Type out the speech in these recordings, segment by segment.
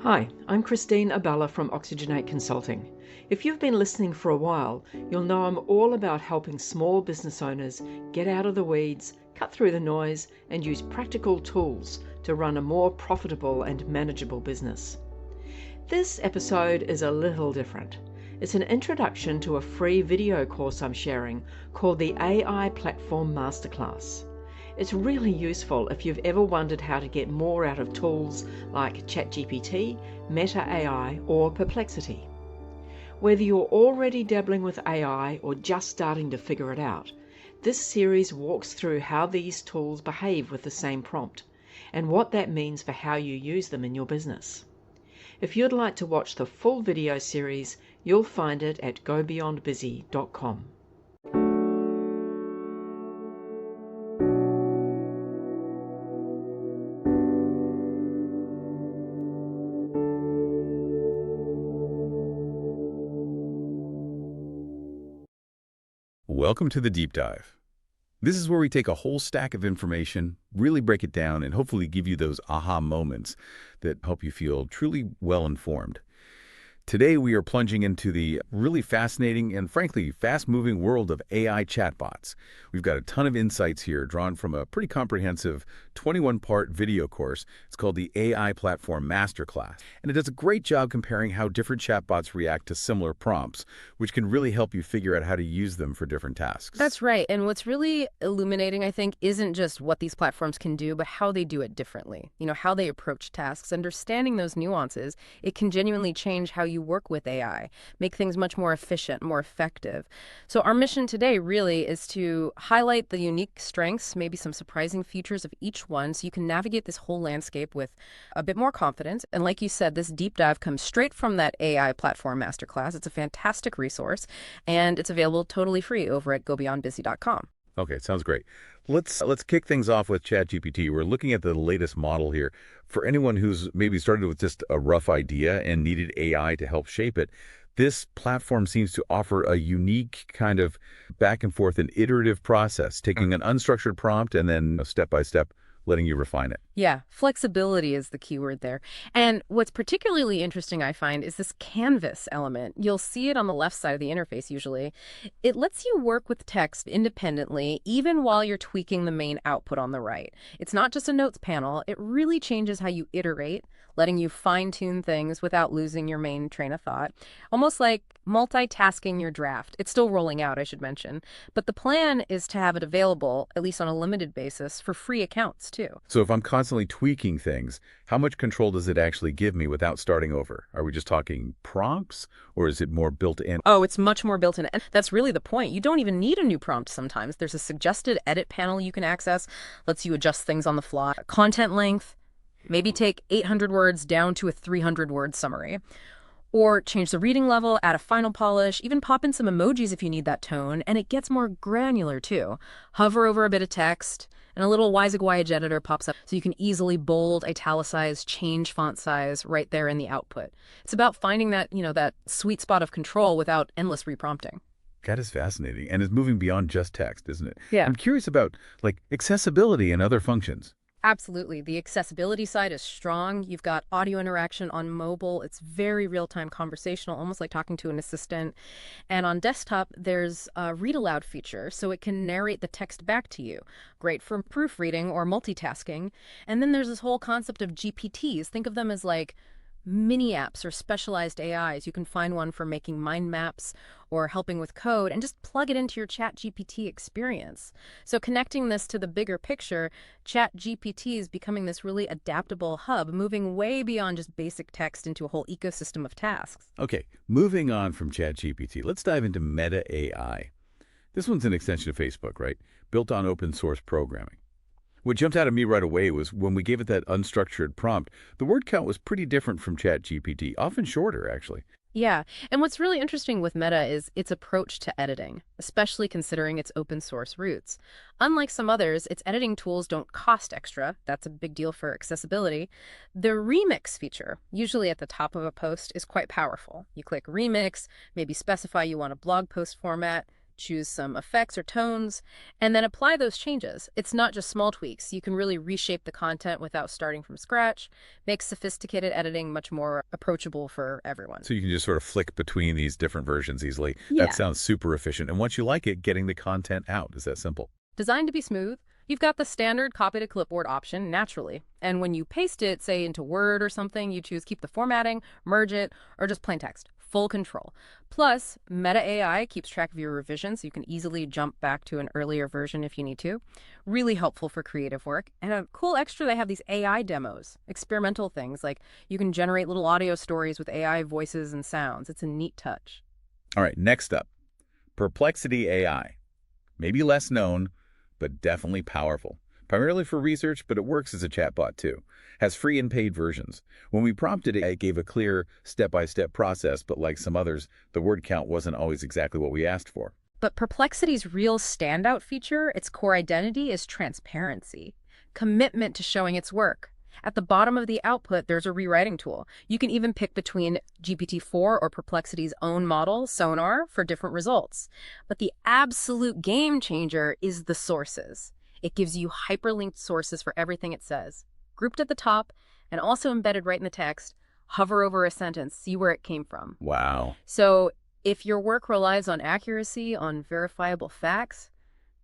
Hi, I'm Christine Abela from Oxygenate Consulting. If you've been listening for a while, you'll know I'm all about helping small business owners get out of the weeds, cut through the noise, and use practical tools to run a more profitable and manageable business. This episode is a little different. It's an introduction to a free video course I'm sharing called the AI Platform Masterclass. It's really useful if you've ever wondered how to get more out of tools like ChatGPT, Meta AI, or Perplexity. Whether you're already dabbling with AI or just starting to figure it out, this series walks through how these tools behave with the same prompt and what that means for how you use them in your business. If you'd like to watch the full video series, you'll find it at gobeyondbusy.com. Welcome to the Deep Dive. This is where we take a whole stack of information, really break it down, and hopefully give you those aha moments that help you feel truly well-informed. Today, we are plunging into the really fascinating and frankly fast-moving world of AI chatbots. We've got a ton of insights here drawn from a pretty comprehensive 21-part video course. It's called the AI Platform Masterclass, and it does a great job comparing how different chatbots react to similar prompts, which can really help you figure out how to use them for different tasks. That's right. And what's really illuminating, I think, isn't just what these platforms can do, but how they do it differently. How they approach tasks. Understanding those nuances, it can genuinely change how you work with AI, make things much more efficient, more effective. So our mission today really is to highlight the unique strengths, maybe some surprising features of each one, so you can navigate this whole landscape with a bit more confidence. And like you said, this deep dive comes straight from that AI Platform Masterclass. It's a fantastic resource, and it's available totally free over at gobeyondbusy.com. Okay, sounds great. Let's kick things off with ChatGPT. We're looking at the latest model here. For anyone who's maybe started with just a rough idea and needed AI to help shape it, this platform seems to offer a unique kind of back and forth and iterative process, taking an unstructured prompt and then step by step letting you refine it. Yeah, flexibility is the key word there. And what's particularly interesting, I find, is this canvas element. You'll see it on the left side of the interface usually. It lets you work with text independently, even while you're tweaking the main output on the right. It's not just a notes panel. It really changes how you iterate, letting you fine-tune things without losing your main train of thought. Almost like multitasking your draft. It's still rolling out, I should mention. But the plan is to have it available, at least on a limited basis, for free accounts too. So if I'm constantly tweaking things, how much control does it actually give me without starting over? Are we just talking prompts, or is it more built in? Oh, it's much more built in. And that's really the point. You don't even need a new prompt sometimes. There's a suggested edit panel you can access, lets you adjust things on the fly. Content length, maybe take 800 words down to a 300-word summary. Or change the reading level, add a final polish, even pop in some emojis if you need that tone, and it gets more granular too. Hover over a bit of text, and a little WYSIWYG editor pops up so you can easily bold, italicize, change font size right there in the output. It's about finding that, that sweet spot of control without endless reprompting. That is fascinating, and it's moving beyond just text, isn't it? Yeah. I'm curious about accessibility and other functions. Absolutely. The accessibility side is strong. You've got audio interaction on mobile. It's very real-time conversational, almost like talking to an assistant. And on desktop, there's a read aloud feature, so it can narrate the text back to you. Great for proofreading or multitasking. And then there's this whole concept of GPTs. Think of them as like mini apps or specialized AIs. You can find one for making mind maps or helping with code and just plug it into your ChatGPT experience. So connecting this to the bigger picture, ChatGPT is becoming this really adaptable hub, moving way beyond just basic text into a whole ecosystem of tasks. Okay, moving on from ChatGPT, let's dive into Meta AI. This one's an extension of Facebook, right? Built on open source programming. What jumped out at me right away was when we gave it that unstructured prompt, the word count was pretty different from ChatGPT, often shorter, actually. Yeah, and what's really interesting with Meta is its approach to editing, especially considering its open source roots. Unlike some others, its editing tools don't cost extra. That's a big deal for accessibility. The remix feature, usually at the top of a post, is quite powerful. You click remix, maybe specify you want a blog post format, choose some effects or tones, and then apply those changes. It's not just small tweaks. You can really reshape the content without starting from scratch, make sophisticated editing much more approachable for everyone. So you can just sort of flick between these different versions easily. Yeah. That sounds super efficient. And once you like it, getting the content out is that simple. Designed to be smooth, you've got the standard copy to clipboard option naturally. And when you paste it, say into Word or something, you choose keep the formatting, merge it, or just plain text. Full control. Plus, Meta AI keeps track of your revisions, so you can easily jump back to an earlier version if you need to. Really helpful for creative work. And a cool extra, they have these AI demos, experimental things, like you can generate little audio stories with AI voices and sounds. It's a neat touch. All right, next up, Perplexity AI. Maybe less known, but definitely powerful. Primarily for research, but it works as a chatbot too. Has free and paid versions. When we prompted it, it gave a clear step-by-step process, but like some others, the word count wasn't always exactly what we asked for. But Perplexity's real standout feature, its core identity, is transparency. Commitment to showing its work. At the bottom of the output, there's a rewriting tool. You can even pick between GPT-4 or Perplexity's own model, Sonar, for different results. But the absolute game changer is the sources. It gives you hyperlinked sources for everything it says, grouped at the top and also embedded right in the text. Hover over a sentence, see where it came from. Wow. So if your work relies on accuracy, on verifiable facts,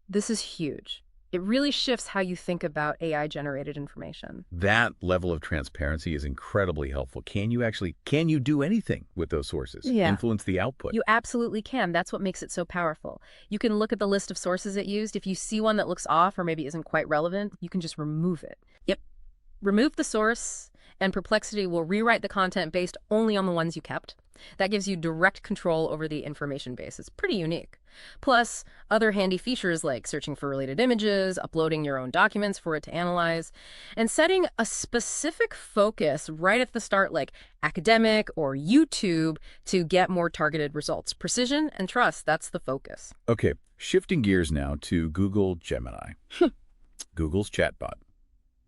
this is huge. It really shifts how you think about AI-generated information. That level of transparency is incredibly helpful. Can you do anything with those sources? Yeah. Influence the output? You absolutely can. That's what makes it so powerful. You can look at the list of sources it used. If you see one that looks off or maybe isn't quite relevant, you can just remove it. Yep. Remove the source, and Perplexity will rewrite the content based only on the ones you kept. That gives you direct control over the information base. It's pretty unique. Plus, other handy features like searching for related images, uploading your own documents for it to analyze, and setting a specific focus right at the start, like academic or YouTube, to get more targeted results. Precision and trust, that's the focus. Okay, shifting gears now to Google Gemini. Google's chatbot.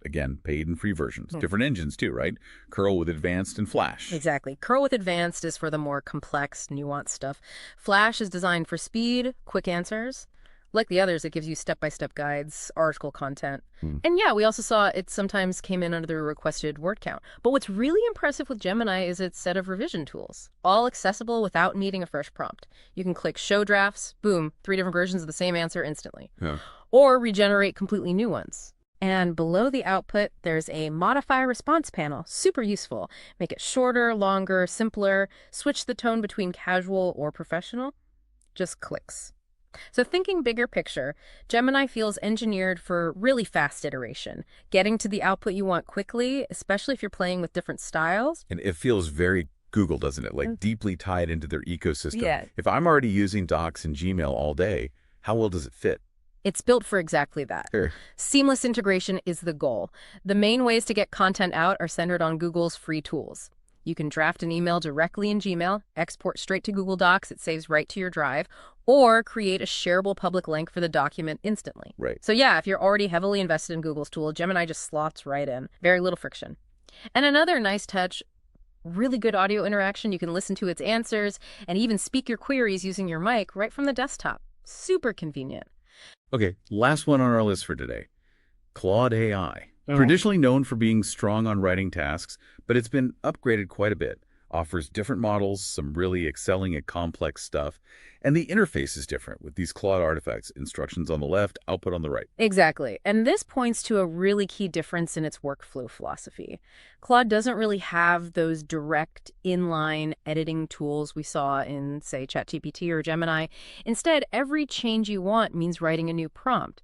Again, paid and free versions. Different engines too, right? Curl with Advanced and Flash. Exactly. Curl with Advanced is for the more complex, nuanced stuff. Flash is designed for speed, quick answers. Like the others, it gives you step-by-step guides, article content. And yeah, we also saw it sometimes came in under the requested word count. But what's really impressive with Gemini is its set of revision tools, all accessible without needing a fresh prompt. You can click Show Drafts, boom, 3 different versions of the same answer instantly. Yeah. Or regenerate completely new ones. And below the output, there's a Modify Response panel. Super useful. Make it shorter, longer, simpler. Switch the tone between casual or professional. Just clicks. So thinking bigger picture, Gemini feels engineered for really fast iteration, getting to the output you want quickly, especially if you're playing with different styles. And it feels very Google, doesn't it? Like deeply tied into their ecosystem. Yeah. If I'm already using Docs and Gmail all day, how well does it fit? It's built for exactly that. Sure. Seamless integration is the goal. The main ways to get content out are centered on Google's free tools. You can draft an email directly in Gmail, export straight to Google Docs, it saves right to your drive, or create a shareable public link for the document instantly. Right. So yeah, if you're already heavily invested in Google's tool, Gemini just slots right in. Very little friction. And another nice touch, really good audio interaction. You can listen to its answers and even speak your queries using your mic right from the desktop. Super convenient. Okay, last one on our list for today. Claude AI. Traditionally known for being strong on writing tasks, but it's been upgraded quite a bit. Offers different models, some really excelling at complex stuff, and the interface is different with these Claude artifacts, instructions on the left, output on the right. Exactly. And this points to a really key difference in its workflow philosophy. Claude doesn't really have those direct inline editing tools we saw in, say, ChatGPT or Gemini. Instead, every change you want means writing a new prompt.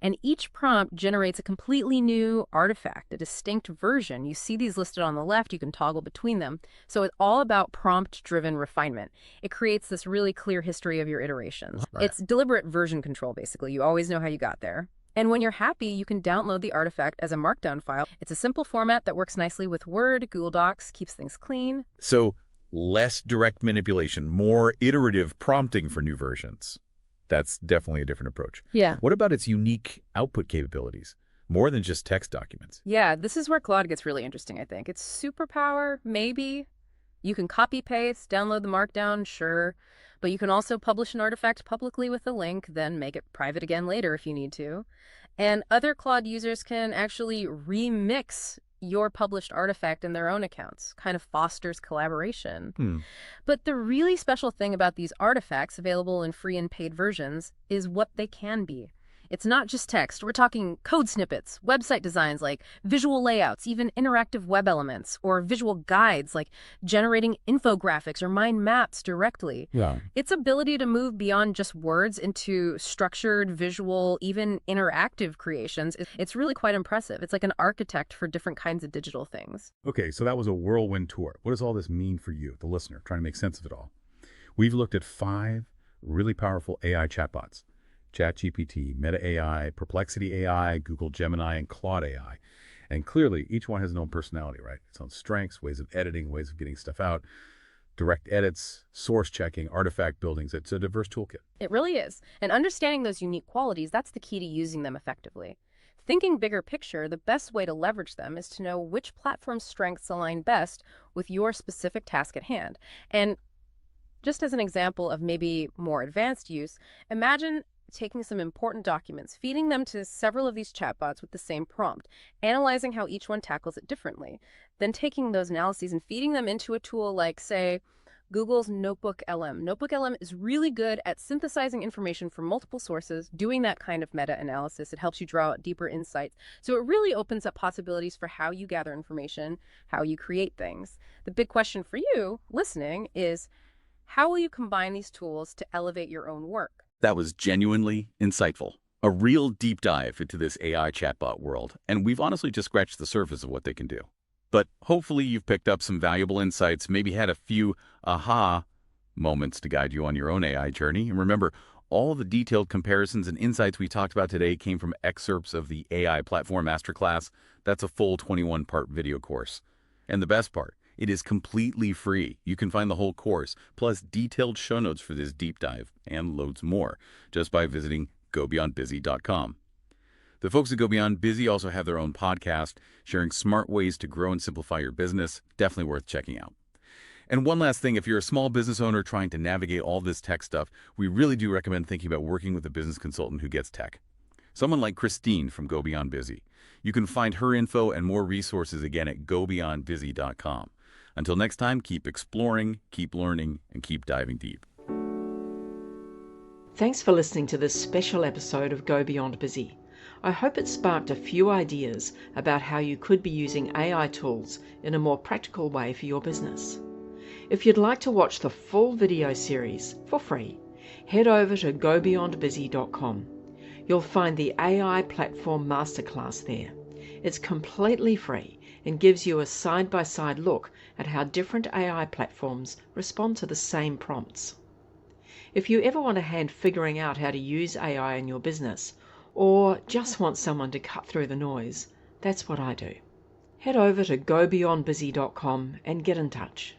And each prompt generates a completely new artifact, a distinct version. You see these listed on the left. You can toggle between them. So it's all about prompt-driven refinement. It creates this really clear history of your iterations. Right. It's deliberate version control, basically. You always know how you got there. And when you're happy, you can download the artifact as a markdown file. It's a simple format that works nicely with Word, Google Docs, keeps things clean. So less direct manipulation, more iterative prompting for new versions. That's definitely a different approach. Yeah. What about its unique output capabilities? More than just text documents. Yeah, this is where Claude gets really interesting, I think. It's superpower, maybe, You can copy paste, download the markdown, sure, but you can also publish an artifact publicly with a link, then make it private again later if you need to. And other Claude users can actually remix your published artifact in their own accounts, kind of fosters collaboration. Hmm. But the really special thing about these artifacts available in free and paid versions is what they can be. It's not just text. We're talking code snippets, website designs like visual layouts, even interactive web elements, or visual guides like generating infographics or mind maps directly. Yeah. Its ability to move beyond just words into structured, visual, even interactive creations, it's really quite impressive. It's like an architect for different kinds of digital things. Okay, so that was a whirlwind tour. What does all this mean for you, the listener, trying to make sense of it all? We've looked at 5 really powerful AI chatbots: ChatGPT, Meta AI, Perplexity AI, Google Gemini, and Claude AI. And clearly, each one has its own personality, right? Its own strengths, ways of editing, ways of getting stuff out, direct edits, source checking, artifact buildings. It's a diverse toolkit. It really is. And understanding those unique qualities, that's the key to using them effectively. Thinking bigger picture, the best way to leverage them is to know which platform's strengths align best with your specific task at hand. And just as an example of maybe more advanced use, imagine taking some important documents, feeding them to several of these chatbots with the same prompt, analyzing how each one tackles it differently, then taking those analyses and feeding them into a tool like, say, Google's Notebook LM. Notebook LM is really good at synthesizing information from multiple sources, doing that kind of meta-analysis. It helps you draw out deeper insights. So it really opens up possibilities for how you gather information, how you create things. The big question for you, listening, is how will you combine these tools to elevate your own work? That was genuinely insightful. A real deep dive into this AI chatbot world, and we've honestly just scratched the surface of what they can do. But hopefully you've picked up some valuable insights, maybe had a few aha moments to guide you on your own AI journey. And remember, all the detailed comparisons and insights we talked about today came from excerpts of the AI Platform Masterclass. That's a full 21-part video course. And the best part, it is completely free. You can find the whole course, plus detailed show notes for this deep dive, and loads more, just by visiting gobeyondbusy.com. The folks at Go Beyond Busy also have their own podcast, sharing smart ways to grow and simplify your business. Definitely worth checking out. And one last thing, if you're a small business owner trying to navigate all this tech stuff, we really do recommend thinking about working with a business consultant who gets tech. Someone like Christine from Go Beyond Busy. You can find her info and more resources again at gobeyondbusy.com. Until next time, keep exploring, keep learning, and keep diving deep. Thanks for listening to this special episode of Go Beyond Busy. I hope it sparked a few ideas about how you could be using AI tools in a more practical way for your business. If you'd like to watch the full video series for free, head over to gobeyondbusy.com. You'll find the AI Platform Masterclass there. It's completely free and gives you a side-by-side look at how different AI platforms respond to the same prompts. If you ever want a hand figuring out how to use AI in your business, or just want someone to cut through the noise, that's what I do. Head over to gobeyondbusy.com and get in touch.